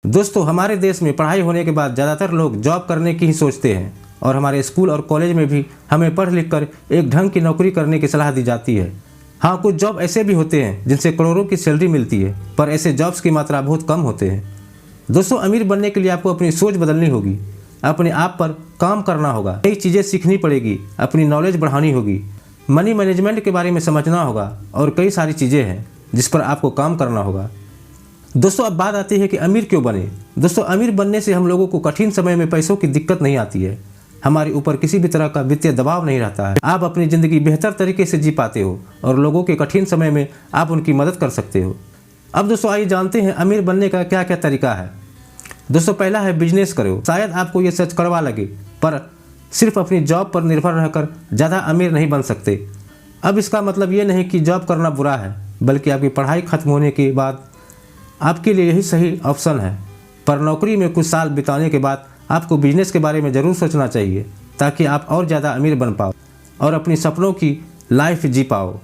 दोस्तों, हमारे देश में पढ़ाई होने के बाद ज़्यादातर लोग जॉब करने की ही सोचते हैं और हमारे स्कूल और कॉलेज में भी हमें पढ़ लिख कर एक ढंग की नौकरी करने की सलाह दी जाती है। हाँ, कुछ जॉब ऐसे भी होते हैं जिनसे करोड़ों की सैलरी मिलती है, पर ऐसे जॉब्स की मात्रा बहुत कम होते हैं। दोस्तों, अमीर बनने के लिए आपको अपनी सोच बदलनी होगी, अपने आप पर काम करना होगा, नई चीज़ें सीखनी पड़ेगी, अपनी नॉलेज बढ़ानी होगी, मनी मैनेजमेंट के बारे में समझना होगा और कई सारी चीज़ें हैं जिस पर आपको काम करना होगा। दोस्तों, अब बात आती है कि अमीर क्यों बने। दोस्तों, अमीर बनने से हम लोगों को कठिन समय में पैसों की दिक्कत नहीं आती है, हमारे ऊपर किसी भी तरह का वित्तीय दबाव नहीं रहता है, आप अपनी ज़िंदगी बेहतर तरीके से जी पाते हो और लोगों के कठिन समय में आप उनकी मदद कर सकते हो। अब दोस्तों, आइए जानते हैं अमीर बनने का क्या क्या तरीका है। दोस्तों, पहला है बिजनेस करो। शायद आपको ये सच कड़वा लगे, पर सिर्फ अपनी जॉब पर निर्भर रहकर ज़्यादा अमीर नहीं बन सकते। अब इसका मतलब ये नहीं कि जॉब करना बुरा है, बल्कि आपकी पढ़ाई खत्म होने के बाद आपके लिए यही सही ऑप्शन है। पर नौकरी में कुछ साल बिताने के बाद आपको बिजनेस के बारे में ज़रूर सोचना चाहिए, ताकि आप और ज़्यादा अमीर बन पाओ और अपनी सपनों की लाइफ जी पाओ।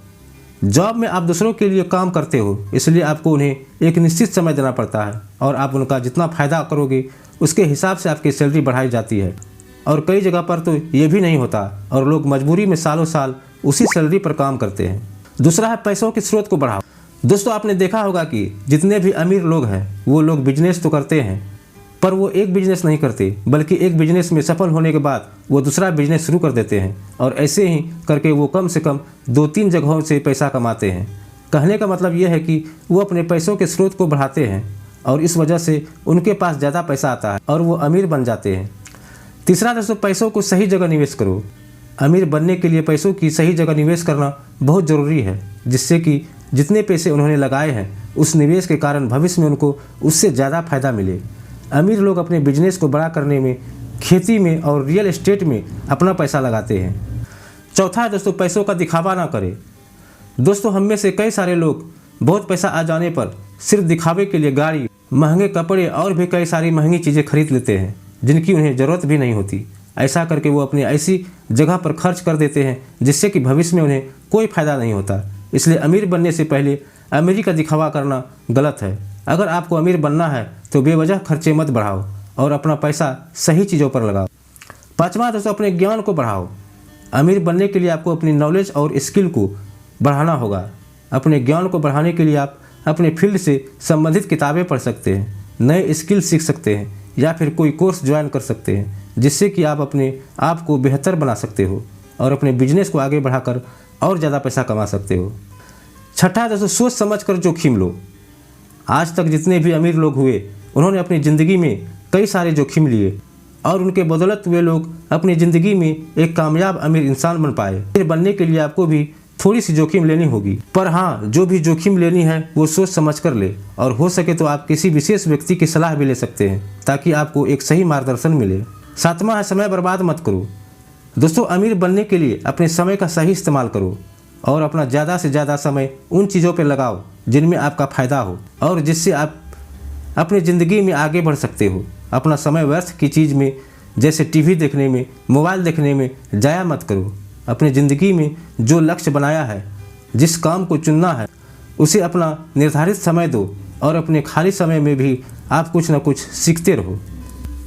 जॉब में आप दूसरों के लिए काम करते हो, इसलिए आपको उन्हें एक निश्चित समय देना पड़ता है और आप उनका जितना फ़ायदा करोगे उसके हिसाब से आपकी सैलरी बढ़ाई जाती है। और कई जगह पर तो ये भी नहीं होता और लोग मजबूरी में सालों साल उसी सैलरी पर काम करते हैं। दूसरा है पैसों के स्रोत को बढ़ाओ। दोस्तों, आपने देखा होगा कि जितने भी अमीर लोग हैं वो लोग बिजनेस तो करते हैं, पर वो एक बिजनेस नहीं करते, बल्कि एक बिजनेस में सफल होने के बाद वो दूसरा बिजनेस शुरू कर देते हैं और ऐसे ही करके वो कम से कम 2-3 जगहों से पैसा कमाते हैं। कहने का मतलब ये है कि वो अपने पैसों के स्रोत को बढ़ाते हैं और इस वजह से उनके पास ज़्यादा पैसा आता है और वो अमीर बन जाते हैं। तीसरा दोस्तों, पैसों को सही जगह निवेश करो। अमीर बनने के लिए पैसों की सही जगह निवेश करना बहुत ज़रूरी है, जिससे कि जितने पैसे उन्होंने लगाए हैं उस निवेश के कारण भविष्य में उनको उससे ज़्यादा फायदा मिले। अमीर लोग अपने बिजनेस को बड़ा करने में, खेती में और रियल एस्टेट में अपना पैसा लगाते हैं। चौथा है दोस्तों, पैसों का दिखावा ना करें। दोस्तों, हम में से कई सारे लोग बहुत पैसा आ जाने पर सिर्फ दिखावे के लिए गाड़ी, महंगे कपड़े और भी कई सारी महंगी चीज़ें खरीद लेते हैं जिनकी उन्हें ज़रूरत भी नहीं होती। ऐसा करके वो अपनी ऐसी जगह पर खर्च कर देते हैं जिससे कि भविष्य में उन्हें कोई फ़ायदा नहीं होता। इसलिए अमीर बनने से पहले अमीरी का दिखावा करना गलत है। अगर आपको अमीर बनना है तो बेवजह खर्चे मत बढ़ाओ और अपना पैसा सही चीज़ों पर लगाओ। पाँचवा दोस्तों, अपने ज्ञान को बढ़ाओ। अमीर बनने के लिए आपको अपनी नॉलेज और स्किल को बढ़ाना होगा। अपने ज्ञान को बढ़ाने के लिए आप अपने फील्ड से संबंधित किताबें पढ़ सकते हैं, नए स्किल सीख सकते हैं या फिर कोई कोर्स ज्वाइन कर सकते हैं, जिससे कि आप अपने आप को बेहतर बना सकते हो और अपने बिजनेस को आगे बढ़ाकर और ज़्यादा पैसा कमा सकते हो। छठा दोस्तों, सोच समझ कर जोखिम लो। आज तक जितने भी अमीर लोग हुए उन्होंने अपनी ज़िंदगी में कई सारे जोखिम लिए और उनके बदौलत वे लोग अपनी ज़िंदगी में एक कामयाब अमीर इंसान बन पाए। अमीर बनने के लिए आपको भी थोड़ी सी जोखिम लेनी होगी, पर हाँ, जो भी जोखिम लेनी है वो सोच समझ कर ले और हो सके तो आप किसी विशेष व्यक्ति की सलाह भी ले सकते हैं ताकि आपको एक सही मार्गदर्शन मिले। सातवां है, समय बर्बाद मत करो। दोस्तों, अमीर बनने के लिए अपने समय का सही इस्तेमाल करो और अपना ज़्यादा से ज़्यादा समय उन चीज़ों पर लगाओ जिनमें आपका फ़ायदा हो और जिससे आप अपनी ज़िंदगी में आगे बढ़ सकते हो। अपना समय व्यर्थ की चीज़ में, जैसे टीवी देखने में, मोबाइल देखने में जाया मत करो। अपनी ज़िंदगी में जो लक्ष्य बनाया है, जिस काम को चुनना है, उसे अपना निर्धारित समय दो और अपने खाली समय में भी आप कुछ न कुछ सीखते रहो।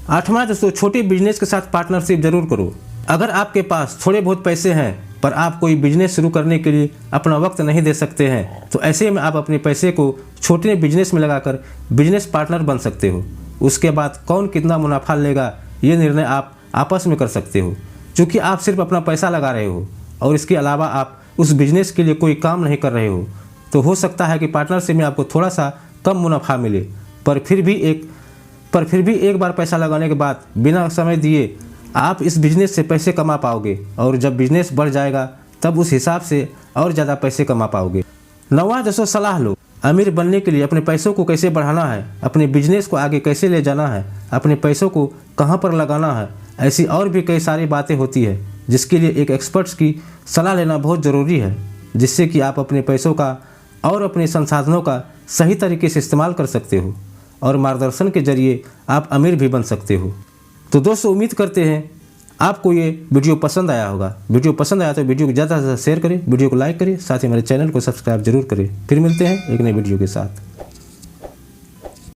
आठवां दोस्तों, छोटे बिजनेस के साथ पार्टनरशिप जरूर करो। अगर आपके पास थोड़े बहुत पैसे हैं पर आप कोई बिजनेस शुरू करने के लिए अपना वक्त नहीं दे सकते हैं, तो ऐसे में आप अपने पैसे को छोटे बिजनेस में लगाकर बिजनेस पार्टनर बन सकते हो। उसके बाद कौन कितना मुनाफा लेगा ये निर्णय आप आपस में कर सकते हो, क्योंकि आप सिर्फ अपना पैसा लगा रहे हो और इसके अलावा आप उस बिजनेस के लिए कोई काम नहीं कर रहे हो। तो हो सकता है कि पार्टनरशिप में आपको थोड़ा सा कम मुनाफा मिले, पर फिर भी एक बार पैसा लगाने के बाद बिना समय दिए आप इस बिजनेस से पैसे कमा पाओगे और जब बिजनेस बढ़ जाएगा तब उस हिसाब से और ज़्यादा पैसे कमा पाओगे। नौवां दोस्तों, सलाह लो। अमीर बनने के लिए अपने पैसों को कैसे बढ़ाना है, अपने बिजनेस को आगे कैसे ले जाना है, अपने पैसों को कहाँ पर लगाना है, ऐसी और भी कई सारी बातें होती है जिसके लिए एक एक्सपर्ट्स की सलाह लेना बहुत ज़रूरी है, जिससे कि आप अपने पैसों का और अपने संसाधनों का सही तरीके से इस्तेमाल कर सकते हो और मार्गदर्शन के जरिए आप अमीर भी बन सकते हो। तो दोस्तों, उम्मीद करते हैं आपको ये वीडियो पसंद आया होगा। वीडियो पसंद आया तो वीडियो को ज़्यादा से ज़्यादा शेयर करें, वीडियो को लाइक करें, साथ ही हमारे चैनल को सब्सक्राइब जरूर करें। फिर मिलते हैं एक नए वीडियो के साथ।